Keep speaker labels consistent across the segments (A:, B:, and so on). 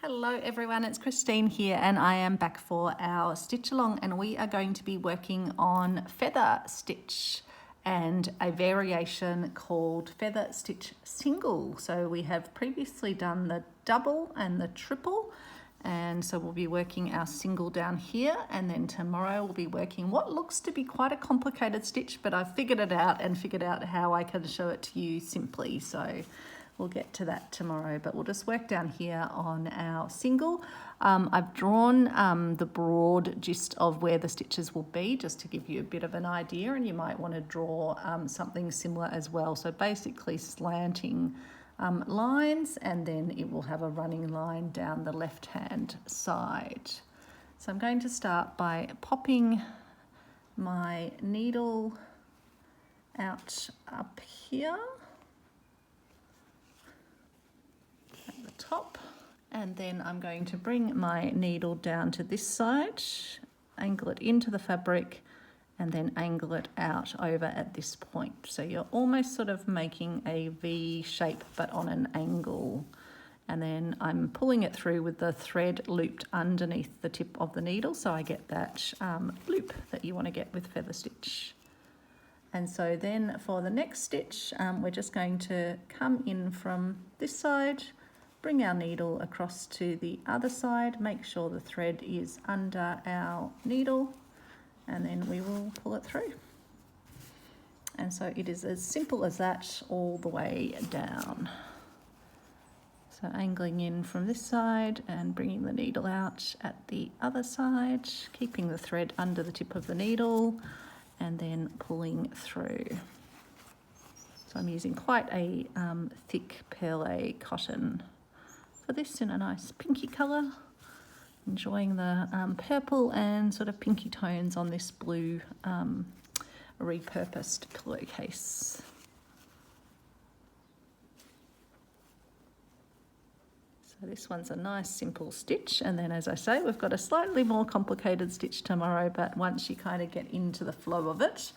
A: Hello everyone, it's Christine here and I am back for our stitch along, and we are going to be working on feather stitch and a variation called feather stitch single. So we have previously done the double and the triple, and so we'll be working our single down here, and then tomorrow we'll be working what looks to be quite a complicated stitch, but I've figured it out and figured out how I can show it to you simply. So we'll get to that tomorrow, but we'll just work down here on our single. I've drawn the broad gist of where the stitches will be, just to give you a bit of an idea, and you might want to draw something similar as well. So basically slanting lines, and then it will have a running line down the left hand side. So I'm going to start by popping my needle out up here top, and then I'm going to bring my needle down to this side, angle it into the fabric, and then angle it out over at this point. So you're almost sort of making a V shape but on an angle, and then I'm pulling it through with the thread looped underneath the tip of the needle, so I get that loop that you want to get with feather stitch. And so then for the next stitch, we're just going to come in from this side, bring our needle across to the other side, make sure the thread is under our needle, and then we will pull it through. And so it is as simple as that all the way down. So angling in from this side and bringing the needle out at the other side, keeping the thread under the tip of the needle, and then pulling through. So I'm using quite a thick perle cotton for this, in a nice pinky colour. Enjoying the purple and sort of pinky tones on this blue repurposed pillowcase. So this one's a nice simple stitch, and then as I say, we've got a slightly more complicated stitch tomorrow, but once you kind of get into the flow of it,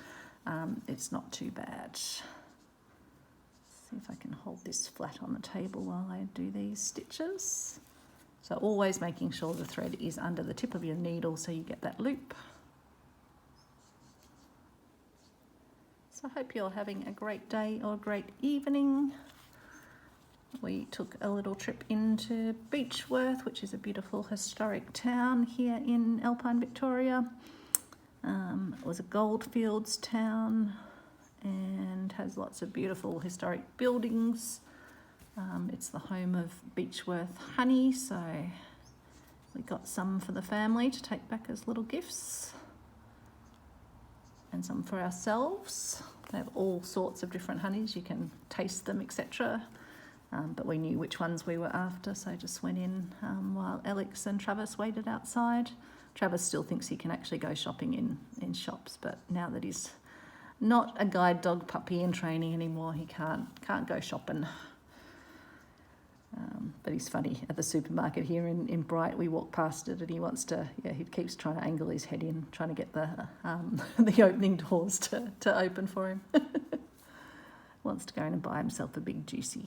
A: it's not too bad. See if I can hold this flat on the table while I do these stitches. So always making sure the thread is under the tip of your needle so you get that loop. So I hope you're having a great day or a great evening. We took a little trip into Beechworth, which is a beautiful historic town here in Alpine, Victoria. It was a goldfields town and has lots of beautiful historic buildings. It's the home of Beechworth honey, so we got some for the family to take back as little gifts, and some for ourselves. They have all sorts of different honeys, you can taste them, etc. But we knew which ones we were after, so just went in while Alex and Travis waited outside. Travis still thinks he can actually go shopping in shops, but now that he's not a guide dog puppy in training anymore, he can't go shopping. But he's funny, at the supermarket here in Bright, we walk past it and he wants to, he keeps trying to angle his head in, trying to get the the opening doors to open for him. Wants to go in and buy himself a big juicy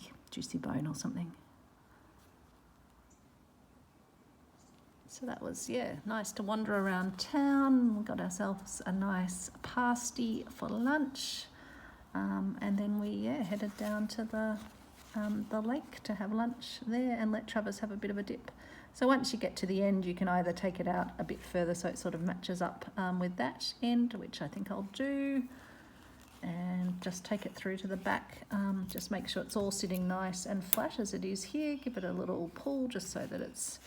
A: bone or something. So that was, nice to wander around town. We got ourselves a nice pasty for lunch, and then we headed down to the lake to have lunch there and let Travis have a bit of a dip. So once you get to the end, you can either take it out a bit further so it sort of matches up with that end, which I think I'll do, and just take it through to the back. Just make sure it's all sitting nice and flat as it is here. Give it a little pull just so that it's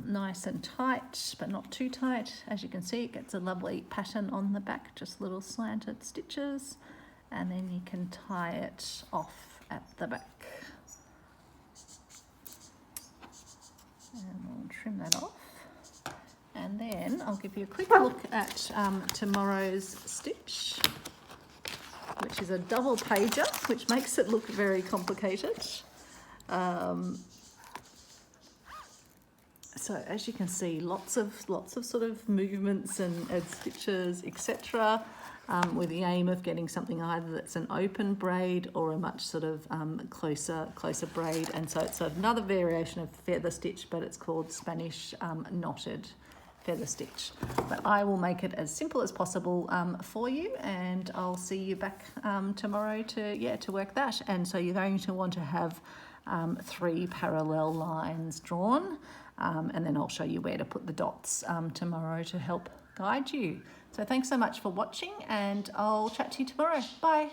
A: nice and tight, but not too tight. As you can see, it gets a lovely pattern on the back, just little slanted stitches, and then you can tie it off at the back. And we'll trim that off. And then I'll give you a quick look at tomorrow's stitch, which is a double pager, which makes it look very complicated. So as you can see, lots of sort of movements and stitches, etc. with the aim of getting something either that's an open braid or a much sort of closer braid. And so it's another variation of feather stitch, but it's called Spanish knotted feather stitch. But I will make it as simple as possible for you, and I'll see you back tomorrow to work that. And so you're going to want to have 3 parallel lines drawn, and then I'll show you where to put the dots tomorrow to help guide you. So thanks so much for watching, and I'll chat to you tomorrow. Bye.